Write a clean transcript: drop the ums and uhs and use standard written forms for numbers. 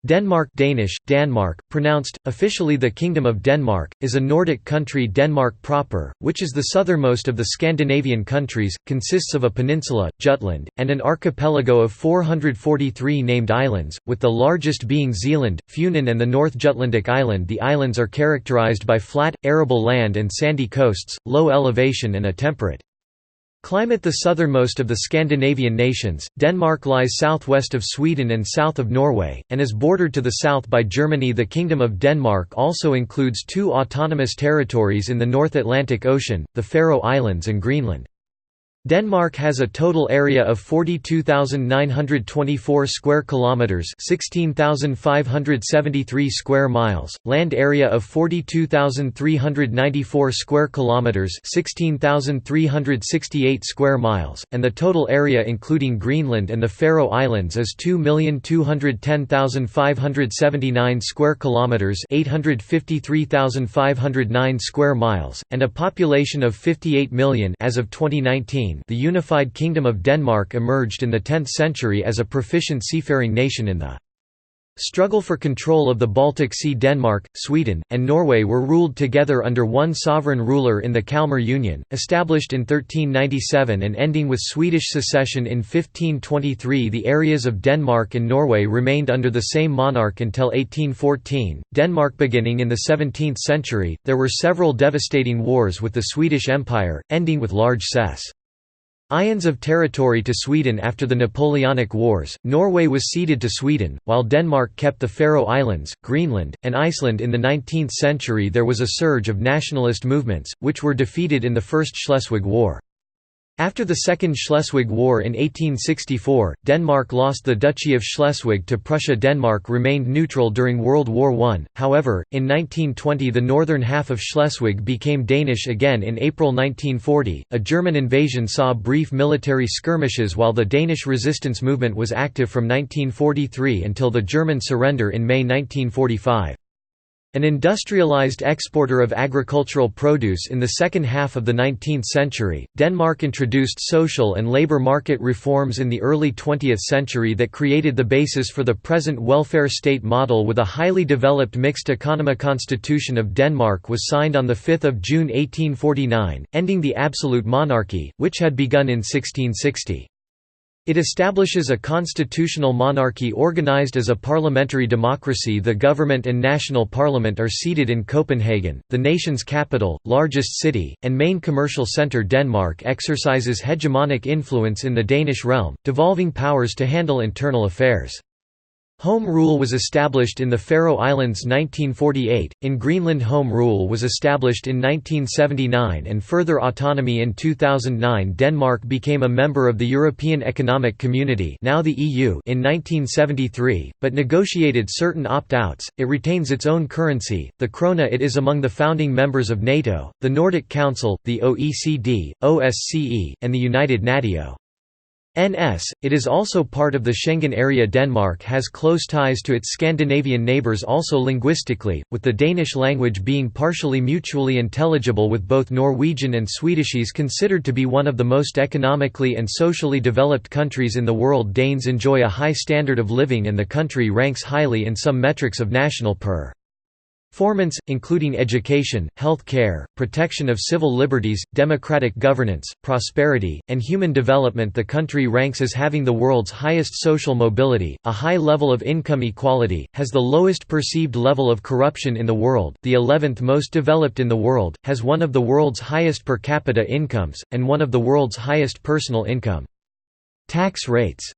Denmark Danish, Danmark, pronounced, officially the Kingdom of Denmark, is a Nordic country. Denmark proper, which is the southernmost of the Scandinavian countries, consists of a peninsula, Jutland, and an archipelago of 443 named islands, with the largest being Zealand, Funen and the North Jutlandic Island. The islands are characterized by flat, arable land and sandy coasts, low elevation and a temperate climate. The southernmost of the Scandinavian nations, Denmark lies southwest of Sweden and south of Norway, and is bordered to the south by Germany. The Kingdom of Denmark also includes two autonomous territories in the North Atlantic Ocean, the Faroe Islands and Greenland. Denmark has a total area of 42,924 square kilometers, 16,573 square miles, land area of 42,394 square kilometers, 16,368 square miles, and the total area including Greenland and the Faroe Islands is 2,210,579 square kilometers, 853,509 square miles, and a population of 58 million as of 2019. The unified Kingdom of Denmark emerged in the 10th century as a proficient seafaring nation in the struggle for control of the Baltic Sea. Denmark, Sweden, and Norway were ruled together under one sovereign ruler in the Kalmar Union, established in 1397 and ending with Swedish succession in 1523. The areas of Denmark and Norway remained under the same monarch until 1814. Denmark. Beginning in the 17th century, there were several devastating wars with the Swedish Empire, ending with large cess. Ions of territory to Sweden. After the Napoleonic Wars, Norway was ceded to Sweden, while Denmark kept the Faroe Islands, Greenland, and Iceland. In the 19th century there was a surge of nationalist movements, which were defeated in the First Schleswig War. After the Second Schleswig War in 1864, Denmark lost the Duchy of Schleswig to Prussia. Denmark remained neutral during World War I, however, in 1920 the northern half of Schleswig became Danish again. In April 1940, a German invasion saw brief military skirmishes while the Danish resistance movement was active from 1943 until the German surrender in May 1945. An industrialized exporter of agricultural produce in the second half of the 19th century, Denmark introduced social and labor market reforms in the early 20th century that created the basis for the present welfare state model with a highly developed mixed economy. Constitution of Denmark was signed on 5 June 1849, ending the absolute monarchy, which had begun in 1660. It establishes a constitutional monarchy organized as a parliamentary democracy. The government and national parliament are seated in Copenhagen, the nation's capital, largest city, and main commercial center. Denmark exercises hegemonic influence in the Danish realm, devolving powers to handle internal affairs. Home rule was established in the Faroe Islands 1948, in Greenland home rule was established in 1979 and further autonomy in 2009. Denmark became a member of the European Economic Community, now the EU, in 1973, but negotiated certain opt-outs. It retains its own currency, the krone. It is among the founding members of NATO, the Nordic Council, the OECD, OSCE, and the United Nations. It is also part of the Schengen area. Denmark has close ties to its Scandinavian neighbours also linguistically, with the Danish language being partially mutually intelligible with both Norwegian and Swedish. Is considered to be one of the most economically and socially developed countries in the world. Danes enjoy a high standard of living and the country ranks highly in some metrics of national performance, including education, health care, protection of civil liberties, democratic governance, prosperity, and human development. The country ranks as having the world's highest social mobility, a high level of income equality, has the lowest perceived level of corruption in the world, the 11th most developed in the world, has one of the world's highest per capita incomes, and one of the world's highest personal income. Tax rates.